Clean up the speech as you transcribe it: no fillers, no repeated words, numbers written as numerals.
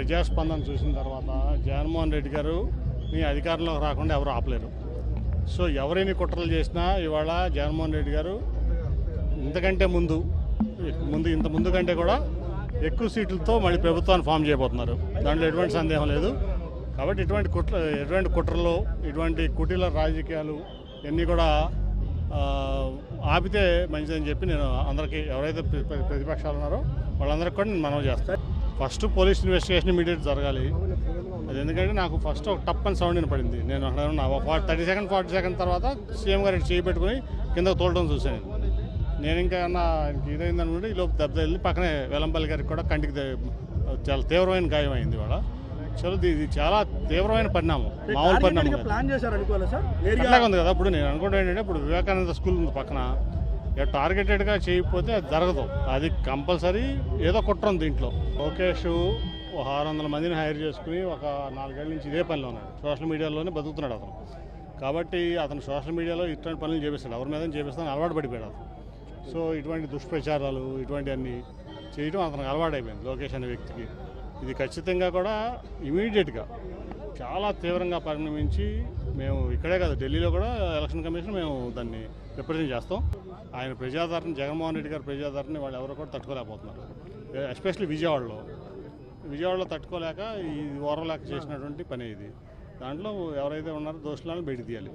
ప్రజాస్పందన చూసిన తర్వాత జగన్మోహన్ రెడ్డి గారు మీ అధికారంలోకి రాకుండా ఎవరు ఆపలేరు. సో ఎవరైనా కుట్రలు చేసినా ఇవాళ జగన్మోహన్ రెడ్డి గారు ఇంతకంటే ముందు ఇంత ముందు కంటే కూడా ఎక్కువ సీట్లతో మళ్ళీ ప్రభుత్వాన్ని ఫామ్ చేయబోతున్నారు. దాంట్లో ఎటువంటి సందేహం లేదు. కాబట్టి ఎటువంటి కుట్రలు, ఇటువంటి కుటీల రాజకీయాలు ఇవన్నీ కూడా ఆపితే మంచిదని చెప్పి నేను అందరికీ, ఎవరైతే ప్రతిపక్షాలు ఉన్నారో వాళ్ళందరికీ కూడా నేను మనవి చేస్తాను. ఫస్ట్ పోలీస్ ఇన్వెస్టిగేషన్ ఇమీడియట్ జరగాలి. అది ఎందుకంటే నాకు ఫస్ట్ ఒక టప్ అని సౌండ్ వినపడింది. నేను అక్కడ ఉన్న 40 సెకండ్ తర్వాత సీఎం గారు చేయి పెట్టుకుని కిందకు తోలడం చూశాను. నేను ఇంకా ఇదైందనుకుంటే ఈ లోపు దెబ్బ వెళ్ళి పక్కనే వెల్లంపల్లి గారికి కూడా కంటికి చాలా తీవ్రమైన గాయం అయింది. ఇవాళ ఇది చాలా తీవ్రమైన పరిణామం, మామూలు పరిణామం అట్లాగే ఉంది కదా. ఇప్పుడు నేను అనుకుంటా ఏంటంటే, ఇప్పుడు వివేకానంద స్కూల్ ఉంది పక్కన, టార్గెటెడ్గా చేయకపోతే అది జరగదు. అది కంపల్సరీ ఏదో కుట్ర ఉంది దీంట్లో. లోకేష్ 600 మందిని హైర్ చేసుకుని ఒక 4 ఏళ్ళ నుంచి ఇదే పనిలో ఉన్నాడు. సోషల్ మీడియాలోనే బతుకుతున్నాడు అతను. కాబట్టి అతను సోషల్ మీడియాలో ఇటువంటి పనులు చేపిస్తాడు, ఎవరి మీద చేపిస్తాను అలవాటు పడిపోయాడు అతను. సో ఇటువంటి దుష్ప్రచారాలు ఇటువంటివన్నీ చేయడం అతనికి అలవాటైపోయింది లోకేష్ అనే వ్యక్తికి. ఇది ఖచ్చితంగా కూడా ఇమీడియట్గా చాలా తీవ్రంగా పరిణమించి మేము ఇక్కడే కాదు, ఢిల్లీలో కూడా ఎలక్షన్ కమిషన్ మేము దాన్ని రిప్రజెంట్ చేస్తాం. ఆయన ప్రజాదరణ, జగన్మోహన్ రెడ్డి గారి ప్రజాదరణ వాళ్ళు ఎవరో కూడా తట్టుకోలేకపోతున్నారు. ఎస్పెషల్లీ విజయవాడలో తట్టుకోలేక ఈ ఓర్వలేక చేసినటువంటి పని ఇది. దాంట్లో ఎవరైతే ఉన్నారో దోషులను బయట తీయాలి.